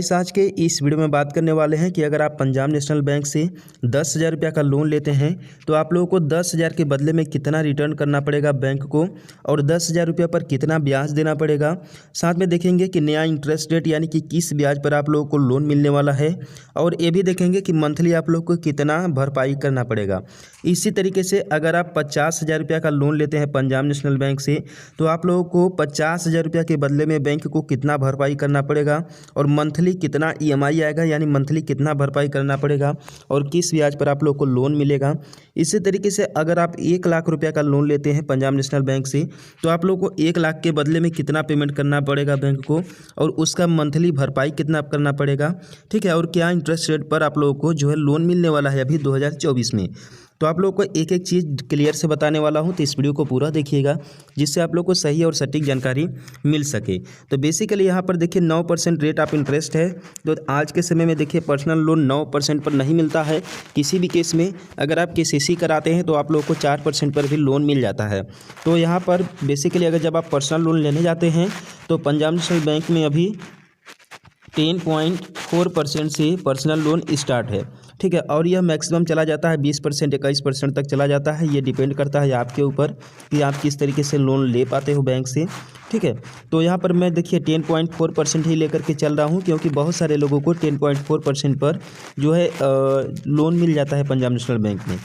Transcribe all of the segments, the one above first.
Guys आज के इस वीडियो में बात करने वाले हैं कि अगर आप पंजाब नेशनल बैंक से 10,000 रुपया का लोन लेते हैं तो आप लोगों को 10,000 के बदले में कितना रिटर्न करना पड़ेगा बैंक को और 10,000 रुपया पर कितना ब्याज देना पड़ेगा। साथ में देखेंगे कि नया इंटरेस्ट रेट यानी कि किस ब्याज पर आप लोगों को लोन मिलने वाला है और ये भी देखेंगे कि मंथली आप लोग को कितना भरपाई करना पड़ेगा। इसी तरीके से अगर आप 50,000 रुपया का लोन लेते हैं पंजाब नेशनल बैंक से तो आप लोगों को 50,000 रुपया के बदले में बैंक को कितना भरपाई करना पड़ेगा और मंथली कितना ईएमआई आएगा यानी मंथली कितना भरपाई करना पड़ेगा और किस ब्याज पर आप लोग को लोन मिलेगा। इसी तरीके से अगर आप 1 लाख रुपया का लोन लेते हैं पंजाब नेशनल बैंक से तो आप लोग को 1 लाख के बदले में कितना पेमेंट करना पड़ेगा बैंक को और उसका मंथली भरपाई कितना करना पड़ेगा, ठीक है, और क्या इंटरेस्ट रेट पर आप लोगों को जो है लोन मिलने वाला है अभी 2024 में। तो आप लोग को एक एक चीज़ क्लियर से बताने वाला हूं, तो इस वीडियो को पूरा देखिएगा जिससे आप लोग को सही और सटीक जानकारी मिल सके। तो बेसिकली यहाँ पर देखिए 9% रेट ऑफ इंटरेस्ट है। तो आज के समय में देखिए पर्सनल लोन 9% पर नहीं मिलता है। किसी भी केस में अगर आप केसीसी कराते हैं तो आप लोग को 4% पर भी लोन मिल जाता है। तो यहाँ पर बेसिकली अगर जब आप पर्सनल लोन लेने जाते हैं तो पंजाब नेशनल बैंक में अभी 10.4% से पर्सनल लोन स्टार्ट है, ठीक है, और यह मैक्सिमम चला जाता है 20%, 21% तक चला जाता है। ये डिपेंड करता है आपके ऊपर कि आप किस तरीके से लोन ले पाते हो बैंक से, ठीक है। तो यहाँ पर मैं देखिए 10.4% ही लेकर के चल रहा हूँ क्योंकि बहुत सारे लोगों को 10.4% पर जो है लोन मिल जाता है पंजाब नेशनल बैंक में।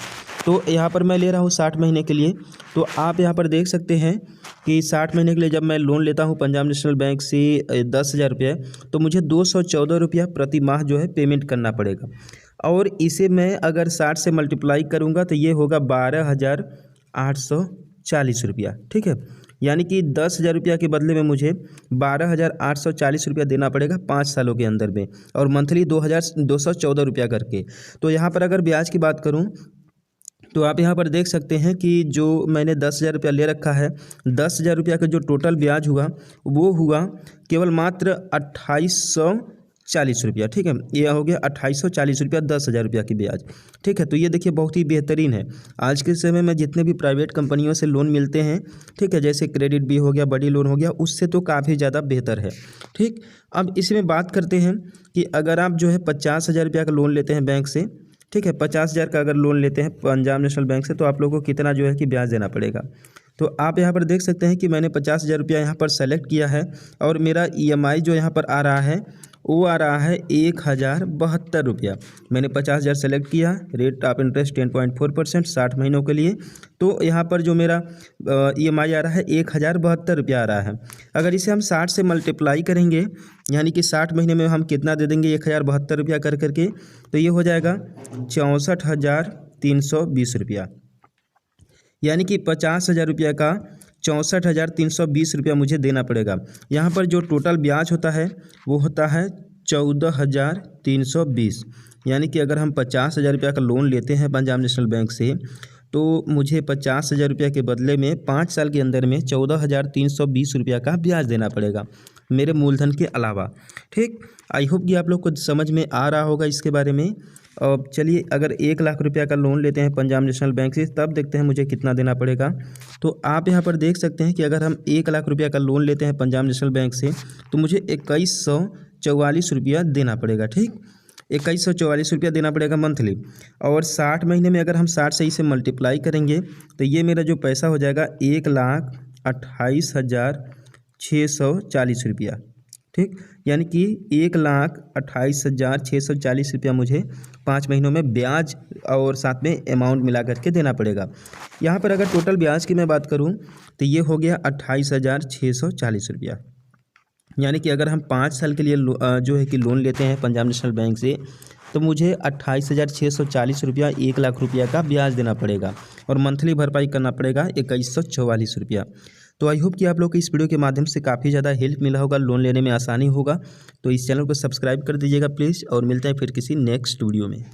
तो यहाँ पर मैं ले रहा हूँ 60 महीने के लिए। तो आप यहाँ पर देख सकते हैं कि 60 महीने के लिए जब मैं लोन लेता हूँ पंजाब नेशनल बैंक से 10,000 रुपये तो मुझे 214 रुपया प्रति माह जो है पेमेंट करना पड़ेगा और इसे मैं अगर 60 से मल्टीप्लाई करूँगा तो ये होगा 12,840 रुपया, ठीक है, यानी कि 10,000 रुपया के बदले में मुझे 12,840 रुपया देना पड़ेगा 5 सालों के अंदर में और मंथली 2,214 रुपया करके। तो यहाँ पर अगर ब्याज की बात करूँ तो आप यहाँ पर देख सकते हैं कि जो मैंने 10,000 रुपया ले रखा है, 10,000 रुपया का जो टोटल ब्याज हुआ वो हुआ केवल मात्र 2,840 रुपया, ठीक है। ये हो गया 2,840 रुपया 10,000 रुपया की ब्याज, ठीक है। तो ये देखिए बहुत ही बेहतरीन है। आज के समय में जितने भी प्राइवेट कंपनियों से लोन मिलते हैं, ठीक है, जैसे क्रेडिट भी हो गया, बड़ी लोन हो गया, उससे तो काफ़ी ज़्यादा बेहतर है, ठीक। अब इसमें बात करते हैं कि अगर आप जो है 50,000 रुपया का लोन लेते हैं बैंक से, ठीक है, 50,000 का अगर लोन लेते हैं पंजाब नेशनल बैंक से तो आप लोगों को कितना जो है कि ब्याज देना पड़ेगा। तो आप यहाँ पर देख सकते हैं कि मैंने 50,000 रुपया यहाँ पर सेलेक्ट किया है और मेरा ईएमआई जो यहाँ पर आ रहा है वो आ रहा है 1,072 रुपया। मैंने 50,000 सेलेक्ट किया, रेट ऑफ इंटरेस्ट 10.4%, 60 महीनों के लिए। तो यहाँ पर जो मेरा ईएमआई आ रहा है 1,072 रुपया आ रहा है। अगर इसे हम 60 से मल्टीप्लाई करेंगे यानी कि 60 महीने में हम कितना दे देंगे 1,072 रुपया कर करके, तो ये हो जाएगा 64,320 रुपया, यानी कि 50,000 रुपया का 64,320 रुपया मुझे देना पड़ेगा। यहाँ पर जो टोटल ब्याज होता है वो होता है 14,320, यानी कि अगर हम 50,000 रुपया का लोन लेते हैं पंजाब नेशनल बैंक से तो मुझे 50,000 रुपया के बदले में 5 साल के अंदर में 14,320 रुपया का ब्याज देना पड़ेगा मेरे मूलधन के अलावा, ठीक। आई होप कि आप लोग को समझ में आ रहा होगा इसके बारे में। अब चलिए अगर 1 लाख रुपया का लोन लेते हैं पंजाब नेशनल बैंक से तब देखते हैं मुझे कितना देना पड़ेगा। तो आप यहाँ पर देख सकते हैं कि अगर हम 1 लाख रुपया का लोन लेते हैं पंजाब नेशनल बैंक से तो मुझे 2,144 रुपया देना पड़ेगा, ठीक, 2,144 रुपया देना पड़ेगा मंथली। और 60 महीने में अगर हम 60 से इसे मल्टीप्लाई करेंगे तो ये मेरा जो पैसा हो जाएगा 1,28,640 रुपया, ठीक, यानी कि 1,28,640 रुपया मुझे 5 महीनों में ब्याज और साथ में अमाउंट मिला करके देना पड़ेगा। यहाँ पर अगर टोटल ब्याज की मैं बात करूँ तो ये हो गया 28,640 रुपया, यानी कि अगर हम 5 साल के लिए जो है कि लोन लेते हैं पंजाब नेशनल बैंक से तो मुझे 28,640 रुपया 1 लाख रुपया का ब्याज देना पड़ेगा और मंथली भरपाई करना पड़ेगा 2,144 रुपया। तो आई होप कि आप लोग को इस वीडियो के माध्यम से काफ़ी ज़्यादा हेल्प मिला होगा, लोन लेने में आसानी होगा। तो इस चैनल को सब्सक्राइब कर दीजिएगा प्लीज़ और मिलते हैं फिर किसी नेक्स्ट वीडियो में।